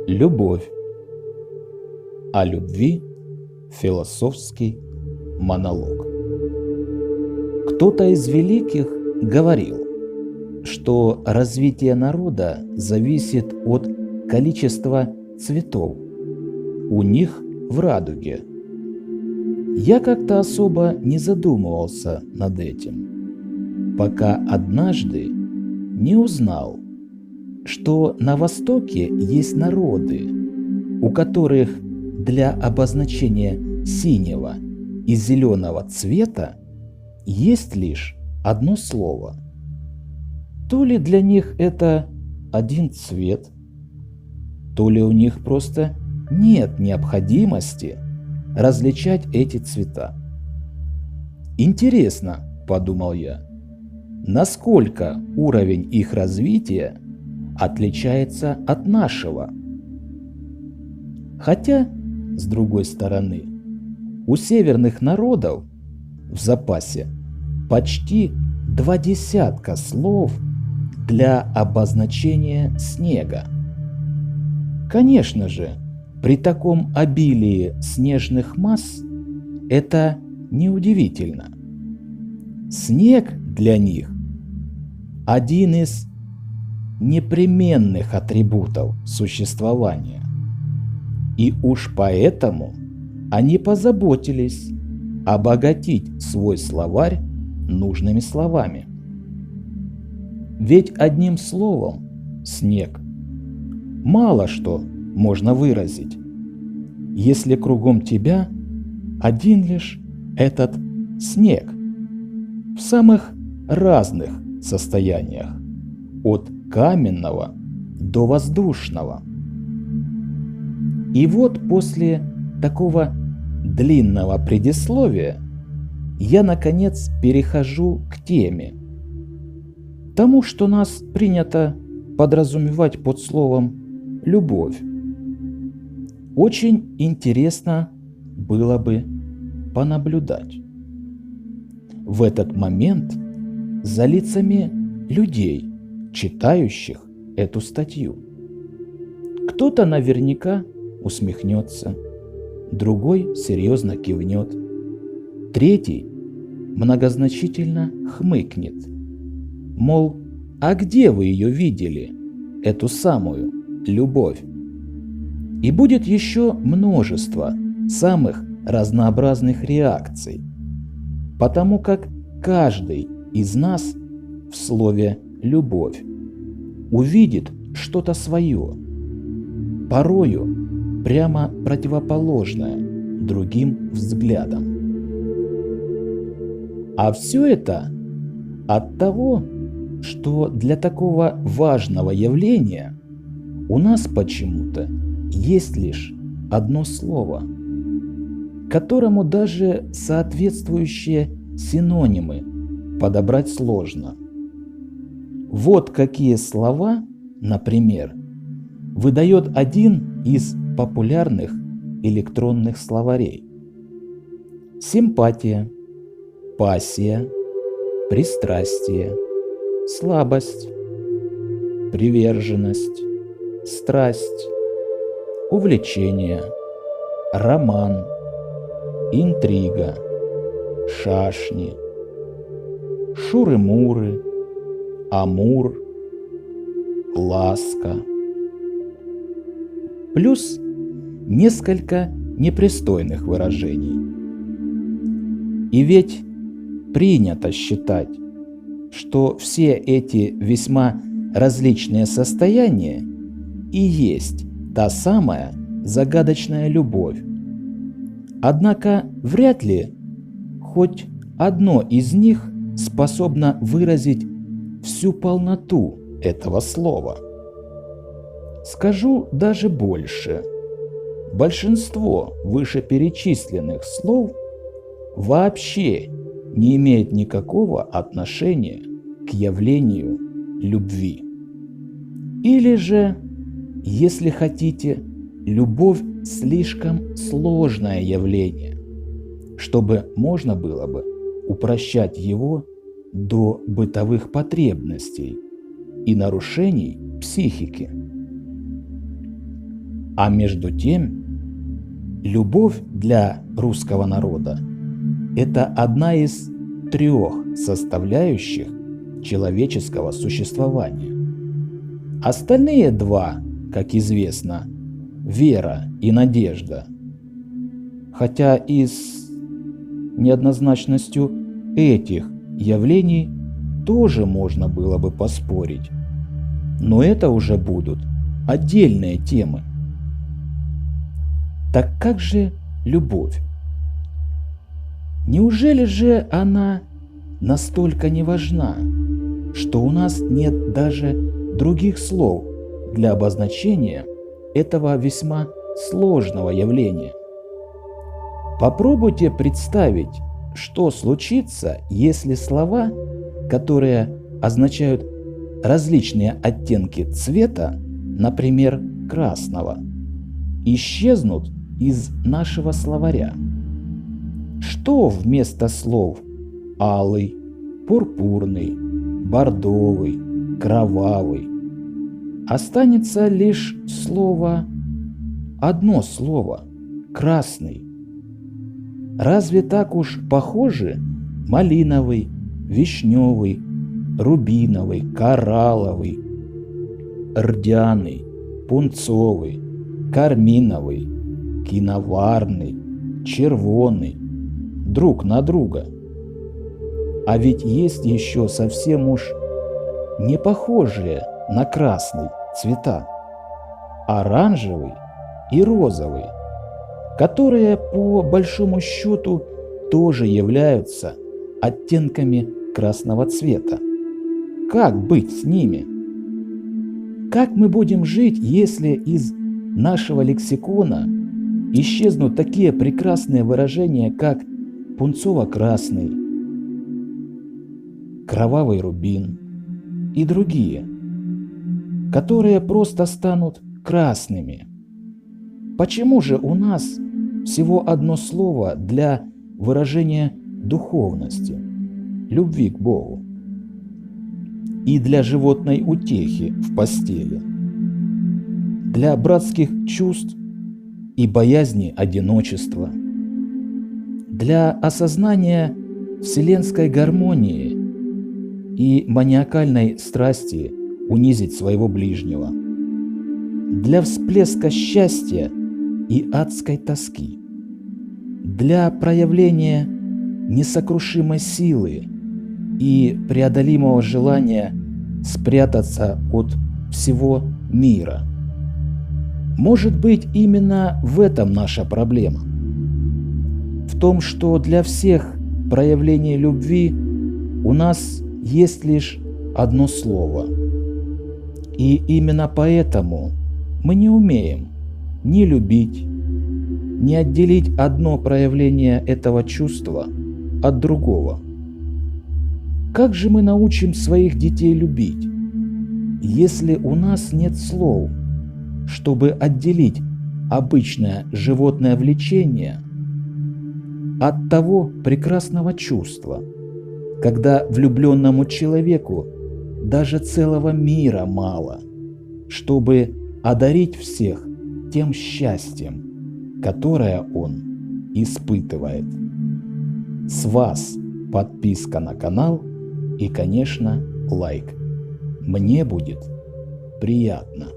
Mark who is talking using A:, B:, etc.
A: Любовь. О любви философский монолог. Кто-то из великих говорил, что развитие народа зависит от количества цветов у них в радуге. Я как-то особо не задумывался над этим, пока однажды не узнал, что на Востоке есть народы, у которых для обозначения синего и зеленого цвета есть лишь одно слово. То ли для них это один цвет, то ли у них просто нет необходимости различать эти цвета. Интересно, подумал я, насколько уровень их развития отличается от нашего. Хотя, с другой стороны, у северных народов в запасе почти 20 слов для обозначения снега. Конечно же, при таком обилии снежных масс это неудивительно. Снег для них один из непременных атрибутов существования. И уж поэтому они позаботились обогатить свой словарь нужными словами. Ведь одним словом «снег» мало что можно выразить, если кругом тебя один лишь этот снег в самых разных состояниях, от каменного до воздушного. И вот после такого длинного предисловия я наконец перехожу к теме, тому, что нас принято подразумевать под словом «любовь». Очень интересно было бы понаблюдать в этот момент за лицами людей, читающих эту статью. Кто-то наверняка усмехнется, другой серьезно кивнет, третий многозначительно хмыкнет, мол, а где вы ее видели, эту самую любовь? И будет еще множество самых разнообразных реакций, потому как каждый из нас в слове «любовь» увидит что-то свое, порою прямо противоположное другим взглядам. А все это от того, что для такого важного явления у нас почему-то есть лишь одно слово, которому даже соответствующие синонимы подобрать сложно. Вот какие слова, например, выдает один из популярных электронных словарей: симпатия, пассия, пристрастие, слабость, приверженность, страсть, увлечение, роман, интрига, шашни, шуры-муры, амур, ласка. Плюс несколько непристойных выражений. И ведь принято считать, что все эти весьма различные состояния и есть та самая загадочная любовь. Однако вряд ли хоть одно из них способно выразить всю полноту этого слова. Скажу даже больше. Большинство вышеперечисленных слов вообще не имеет никакого отношения к явлению любви. Или же, если хотите, любовь слишком сложное явление, чтобы можно было бы упрощать его до бытовых потребностей и нарушений психики. А между тем, любовь для русского народа – это одна из 3 составляющих человеческого существования. Остальные 2, как известно, вера и надежда, хотя и с неоднозначностью этих явлений тоже можно было бы поспорить, но это уже будут отдельные темы. Так как же любовь? Неужели же она настолько не важна, что у нас нет даже других слов для обозначения этого весьма сложного явления? Попробуйте представить, что случится, если слова, которые означают различные оттенки цвета, например, красного, исчезнут из нашего словаря. Что вместо слов алый, пурпурный, бордовый, кровавый? Останется лишь одно слово – красный. Разве так уж похожи малиновый, вишневый, рубиновый, коралловый, рдяный, пунцовый, карминовый, киноварный, червоный друг на друга? А ведь есть еще совсем уж не похожие на красный цвета – оранжевый и розовый, которые по большому счету тоже являются оттенками красного цвета. Как быть с ними? Как мы будем жить, если из нашего лексикона исчезнут такие прекрасные выражения, как пунцово-красный, кровавый рубин и другие, которые просто станут красными? Почему же у нас всего одно слово для выражения духовности, любви к Богу и для животной утехи в постели, для братских чувств и боязни одиночества, для осознания вселенской гармонии и маниакальной страсти унизить своего ближнего, для всплеска счастья и адской тоски, для проявления несокрушимой силы и преодолимого желания спрятаться от всего мира? Может быть, именно в этом наша проблема. В том, что для всех проявлений любви у нас есть лишь одно слово. И именно поэтому мы не умеем ни любить, ни отделить одно проявление этого чувства от другого. Как же мы научим своих детей любить, если у нас нет слов, чтобы отделить обычное животное влечение от того прекрасного чувства, когда влюбленному человеку даже целого мира мало, чтобы одарить всех тем счастьем, которое он испытывает? С вас подписка на канал и, конечно, лайк. Мне будет приятно.